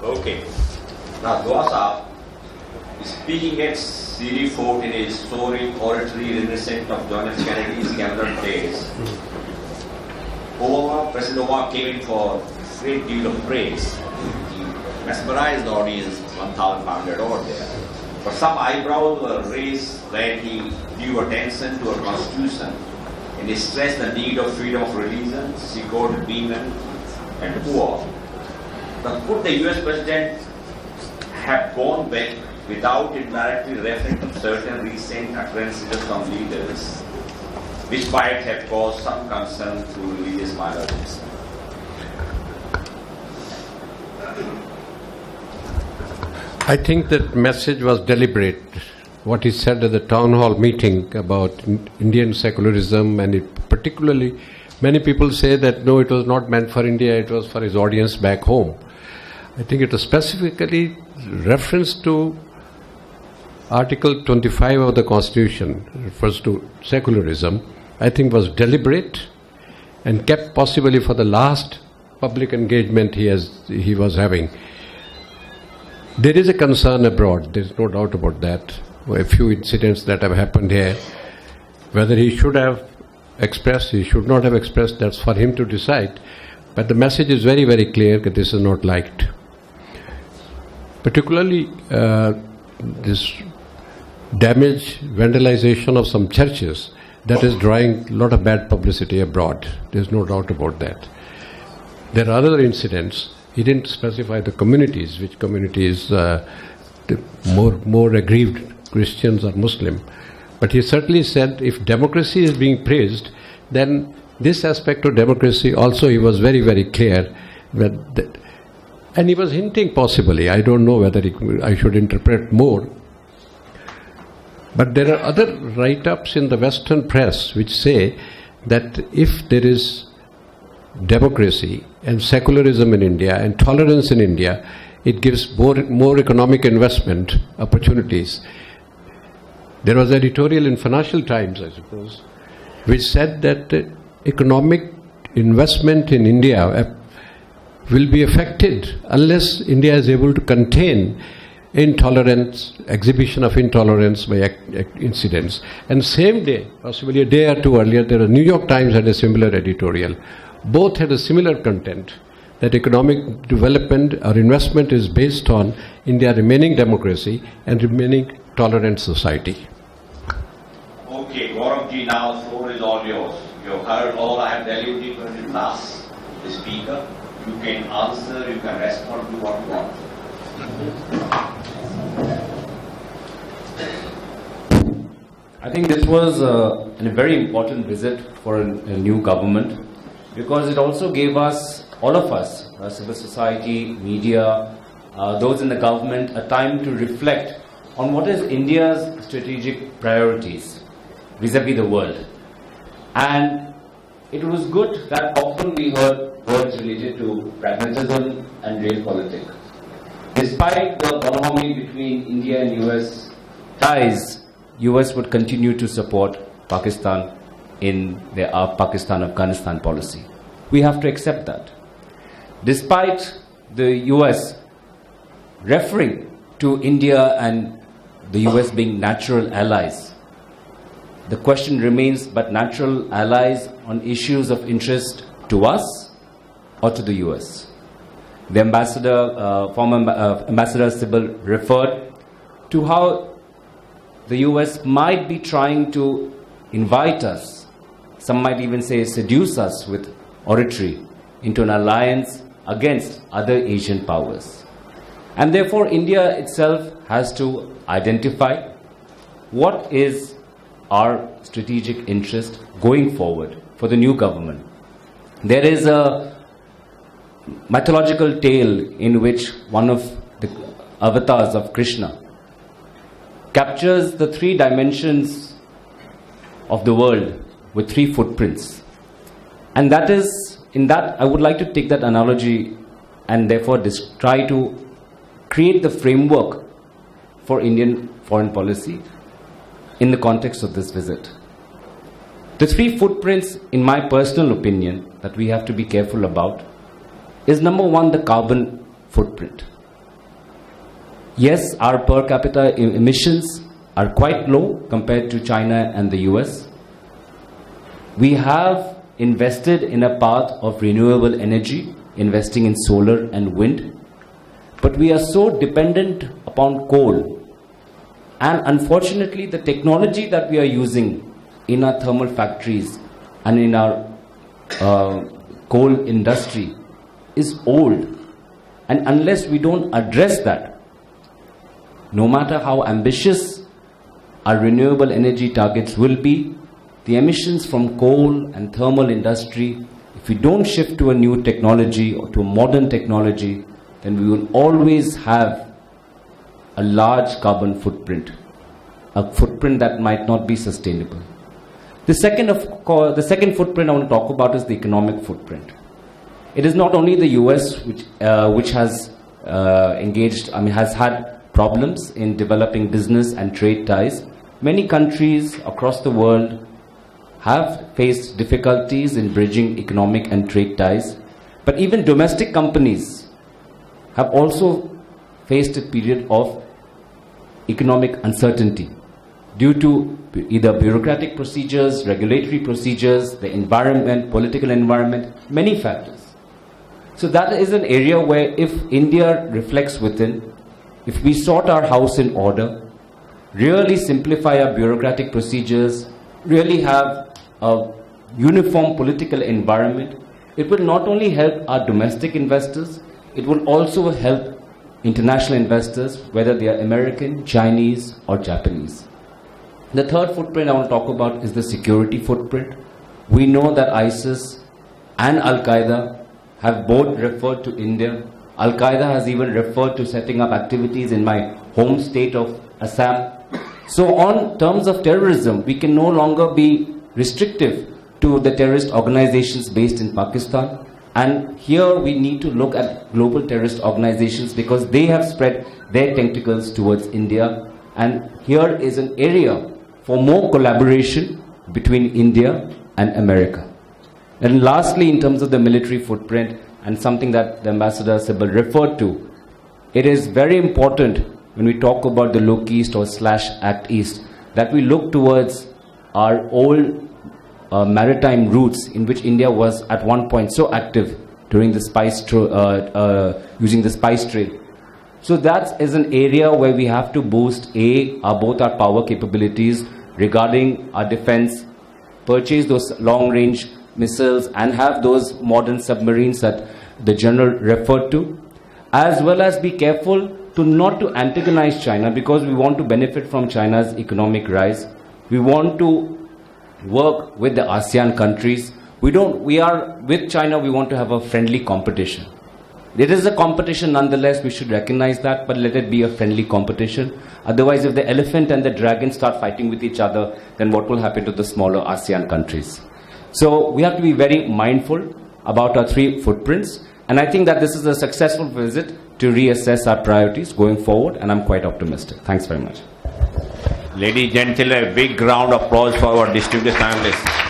Okay. Now, Dwasa, speaking at Series 4 in a historic oratory reminiscent of John F. Kennedy's Cameron days, President Obama came in for a great deal of praise. He mesmerized the audience, 1,500 over there. But some eyebrows were raised when he drew attention to our Constitution and he stressed the need of freedom of religion, secured women and poor. But could the US President have gone back without indirectly referring to certain recent utterances from leaders, which might have caused some concern to religious minorities? I think that message was deliberate. What he said at the town hall meeting about Indian secularism, and it particularly, many people say that no, it was not meant for India, it was for his audience back home. I think it was specifically reference to Article 25 of the Constitution, refers to secularism, I think was deliberate and kept possibly for the last public engagement he was having. There is a concern abroad, there is no doubt about that. A few incidents that have happened here, whether he should have expressed, he should not have expressed, that's for him to decide. But the message is very, very clear that this is not liked. Particularly this damage, vandalization of some churches, that is drawing a lot of bad publicity abroad. There's no doubt about that. There are other incidents. He didn't specify the communities, which communities, the more aggrieved Christians or Muslim. But he certainly said if democracy is being praised, then this aspect of democracy also he was very, very clear. And he was hinting possibly, I don't know whether I should interpret more. But there are other write-ups in the Western press which say that if there is democracy and secularism in India and tolerance in India, it gives more economic investment opportunities. There was an editorial in Financial Times, I suppose, which said that economic investment in India will be affected unless India is able to contain intolerance, exhibition of intolerance by incidents. And same day, possibly a day or two earlier, the New York Times had a similar editorial. Both had a similar content, that economic development or investment is based on India remaining democracy and remaining tolerant society. Okay, Gauravji, now the floor is all yours. You have heard all I have delivered from the class, the speaker. You can answer, you can respond to what you want. I think this was a very important visit for a new government, because it also gave us, all of us, civil society, media, those in the government, a time to reflect on what is India's strategic priorities vis-a-vis the world. And it was good that often we heard words related to pragmatism and realpolitik. Despite the bonhomie between India and US ties, US would continue to support Pakistan in their Pakistan-Afghanistan policy. We have to accept that. Despite the US referring to India and the US being natural allies, the question remains, but natural allies on issues of interest to us or to the US? The former Ambassador Sybil referred to how the US might be trying to invite us, some might even say seduce us with oratory, into an alliance against other Asian powers. And therefore India itself has to identify what is our strategic interest going forward for the new government. There is a mythological tale in which one of the avatars of Krishna captures the three dimensions of the world with three footprints. And that is, in that, I would like to take that analogy and therefore try to create the framework for Indian foreign policy in the context of this visit. The three footprints, in my personal opinion, that we have to be careful about is, number one, the carbon footprint. Yes, our per capita emissions are quite low compared to China and the US. We have invested in a path of renewable energy, investing in solar and wind, but we are so dependent upon coal. And unfortunately, the technology that we are using in our thermal factories and in our coal industry is old. And unless we don't address that, no matter how ambitious our renewable energy targets will be, the emissions from coal and thermal industry, if we don't shift to a new technology or to a modern technology, then we will always have a large carbon footprint, a footprint that might not be sustainable. The second footprint I want to talk about is the economic footprint. It is not only the US which has has had problems in developing business and trade ties. Many countries across the world have faced difficulties in bridging economic and trade ties. But even domestic companies have also faced a period of economic uncertainty due to either bureaucratic procedures, regulatory procedures, the environment, political environment, many factors. So that is an area where if India reflects within, if we sort our house in order, really simplify our bureaucratic procedures, really have a uniform political environment, it will not only help our domestic investors, it will also help international investors, whether they are American, Chinese or Japanese. The third footprint I want to talk about is the security footprint. We know that ISIS and Al-Qaeda have both referred to India. Al-Qaeda has even referred to setting up activities in my home state of Assam. So on terms of terrorism, we can no longer be restrictive to the terrorist organizations based in Pakistan. And here we need to look at global terrorist organizations because they have spread their tentacles towards India. And here is an area for more collaboration between India and America. And lastly, in terms of the military footprint, and something that the Ambassador Sibbal referred to, it is very important when we talk about the Look East or /Act East, that we look towards our old maritime routes in which India was at one point so active during the using the spice trade. So that is an area where we have to boost both our power capabilities regarding our defense, purchase those long-range missiles and have those modern submarines that the General referred to, as well as be careful not to antagonize China because we want to benefit from China's economic rise. We want to work with the ASEAN countries. We are with China, we want to have a friendly competition. It is a competition nonetheless, we should recognize that, but let it be a friendly competition. Otherwise, if the elephant and the dragon start fighting with each other, then what will happen to the smaller ASEAN countries? So we have to be very mindful about our three footprints. And I think that this is a successful visit to reassess our priorities going forward, and I'm quite optimistic. Thanks very much. Ladies and gentlemen, a big round of applause for our distinguished panelists.